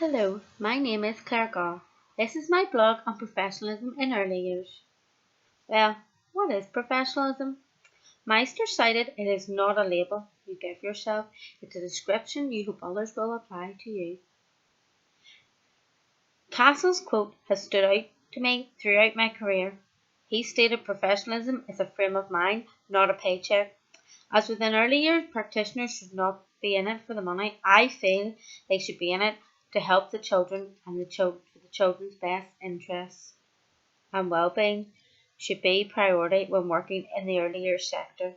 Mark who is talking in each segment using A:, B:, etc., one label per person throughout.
A: Hello, my name is Claire Gaw. This is my blog on professionalism in early years. Well, what is professionalism? Meister cited it is not a label you give yourself, it's a description you hope others will apply to you. Castle's quote has stood out to me throughout my career. He stated professionalism is a frame of mind, not a paycheck. As with an early years, practitioners should not be in it for the money. I feel they should be in it to help the children and for the children's best interests and well-being should be priority when working in the early years sector.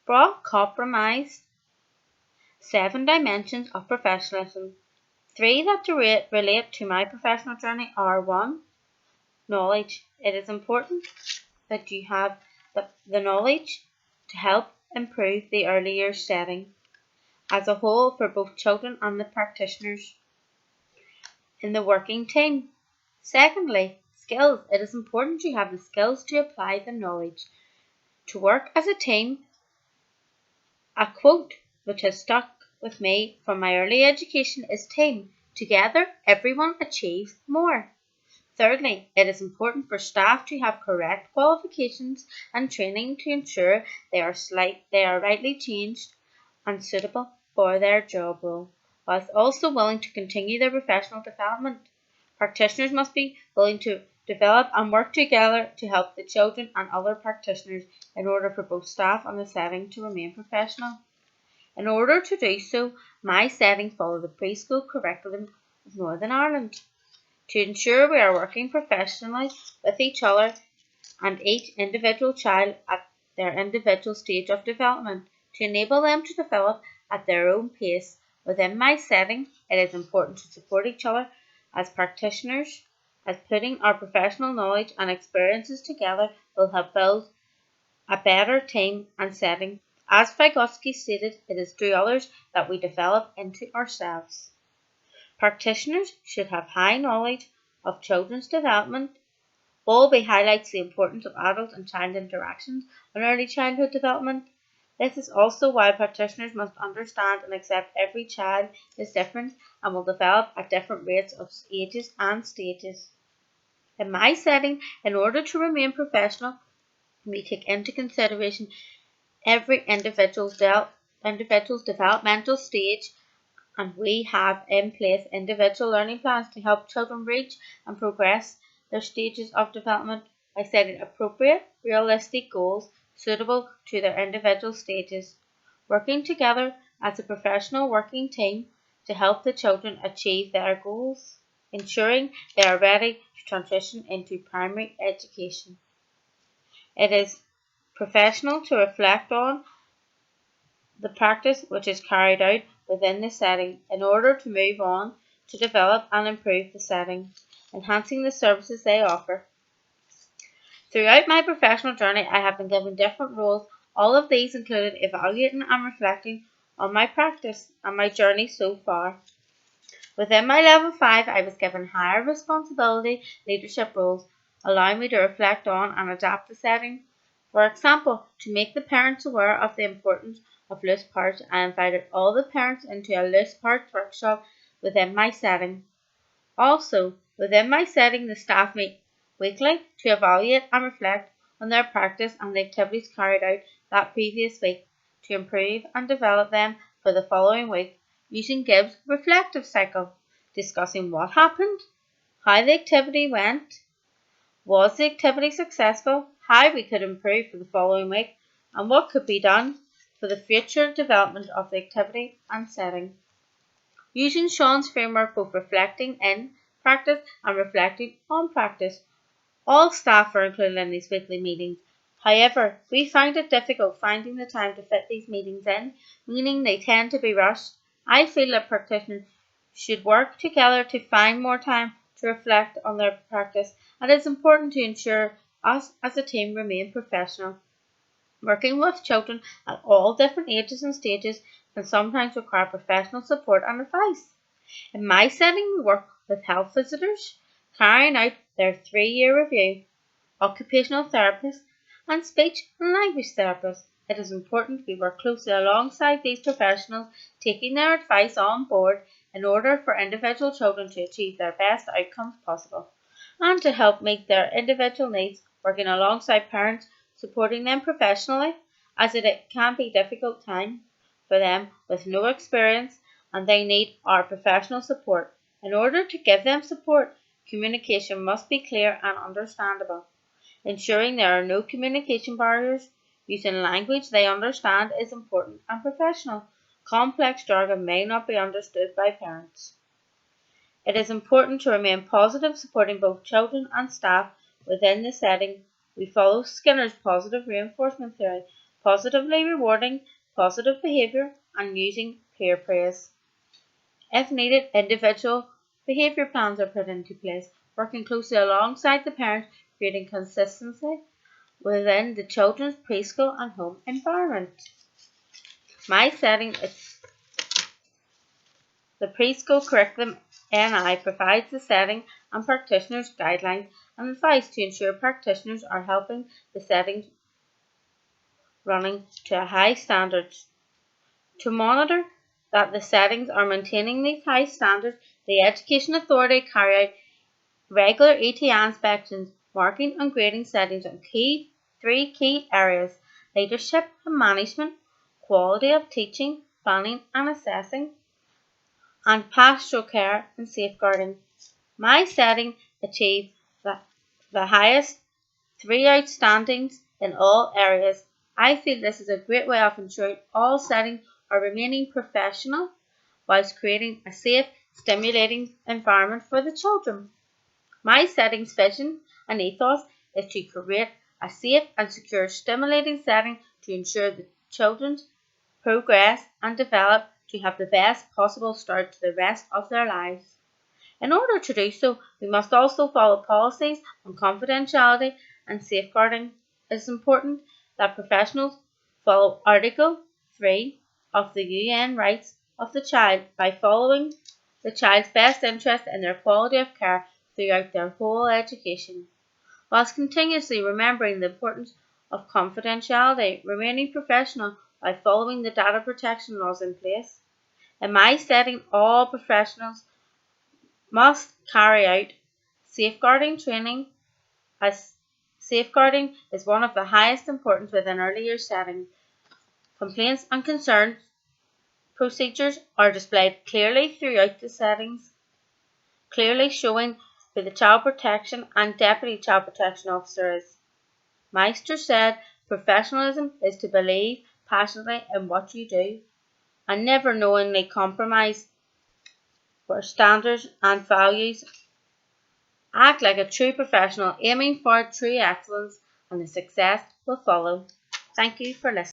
A: Brock compromised 7 dimensions of professionalism. 3 that relate to my professional journey are 1. Knowledge. It is important that you have the knowledge to help improve the early years setting as a whole for both children and the practitioners in the working team. Secondly, skills. It is important you have the skills to apply the knowledge. To work as a team, a quote which has stuck with me from my early education is team. Together, everyone achieves more. Thirdly, it is important for staff to have correct qualifications and training to ensure they are rightly changed and suitable for their job role, whilst also willing to continue their professional development. Practitioners must be willing to develop and work together to help the children and other practitioners in order for both staff and the setting to remain professional. In order to do so, my setting followed the preschool curriculum of Northern Ireland to ensure we are working professionally with each other and each individual child at their individual stage of development to enable them to develop at their own pace. Within my setting, it is important to support each other as practitioners, as putting our professional knowledge and experiences together will help build a better team and setting. As Vygotsky stated, it is through others that we develop into ourselves. Practitioners should have high knowledge of children's development. Bowlby highlights the importance of adult and child interactions on early childhood development. This is also why practitioners must understand and accept every child is different and will develop at different rates of ages and stages. In my setting, in order to remain professional, we take into consideration every individual's developmental stage, and we have in place individual learning plans to help children reach and progress their stages of development by setting appropriate, realistic goals suitable to their individual stages, working together as a professional working team to help the children achieve their goals, ensuring they are ready to transition into primary education. It is professional to reflect on the practice which is carried out within the setting in order to move on to develop and improve the setting, enhancing the services they offer. Throughout my professional journey, I have been given different roles. All of these included evaluating and reflecting on my practice and my journey so far. Within my level 5, I was given higher responsibility leadership roles, allowing me to reflect on and adapt the setting. For example, to make the parents aware of the importance of loose parts, I invited all the parents into a loose parts workshop within my setting. Also, within my setting, the staff meet weekly to evaluate and reflect on their practice and the activities carried out that previous week to improve and develop them for the following week using Gibbs' reflective cycle, discussing what happened, how the activity went, was the activity successful, how we could improve for the following week, and what could be done for the future development of the activity and setting. Using Sean's framework, both reflecting in practice and reflecting on practice. All staff are included in these weekly meetings. However, we find it difficult finding the time to fit these meetings in, meaning they tend to be rushed. I feel that practitioners should work together to find more time to reflect on their practice, and it is important to ensure us as a team remain professional. Working with children at all different ages and stages can sometimes require professional support and advice. In my setting, we work with health visitors, carrying out their 3-year review, occupational therapists, and speech and language therapists. It is important we work closely alongside these professionals, taking their advice on board, in order for individual children to achieve their best outcomes possible, and to help meet their individual needs, working alongside parents, supporting them professionally, as it can be a difficult time for them with no experience and they need our professional support. In order to give them support, communication must be clear and understandable. Ensuring there are no communication barriers, using language they understand is important and professional. Complex jargon may not be understood by parents. It is important to remain positive, supporting both children and staff within the setting. We follow Skinner's positive reinforcement theory, positively rewarding positive behaviour and using peer praise. If needed, individual behaviour plans are put into place, working closely alongside the parents, creating consistency within the children's preschool and home environment. My setting is the preschool curriculum NI provides the setting and practitioners guidelines and advice to ensure practitioners are helping the settings running to high standards. To monitor that the settings are maintaining these high standards, the Education Authority carry out regular ETA inspections, marking and grading settings on three key areas: leadership and management, quality of teaching, planning and assessing, and pastoral care and safeguarding. My setting achieved the highest three outstandings in all areas. I feel this is a great way of ensuring all settings are remaining professional whilst creating a safe, stimulating environment for the children. My setting's vision and ethos is to create a safe and secure stimulating setting to ensure the children's progress and develop to have the best possible start to the rest of their lives. In order to do so, we must also follow policies on confidentiality and safeguarding. It is important that professionals follow Article 3 of the UN Rights of the Child by following the child's best interest in their quality of care throughout their whole education, whilst continuously remembering the importance of confidentiality, remaining professional by following the data protection laws in place. In my setting, all professionals must carry out safeguarding training, as safeguarding is one of the highest importance within early years settings. Complaints and concerns procedures are displayed clearly throughout the settings, clearly showing who the child protection and deputy child protection officer is. Meister said, "Professionalism is to believe passionately in what you do and never knowingly compromise for standards and values. Act like a true professional, aiming for true excellence, and the success will follow." Thank you for listening.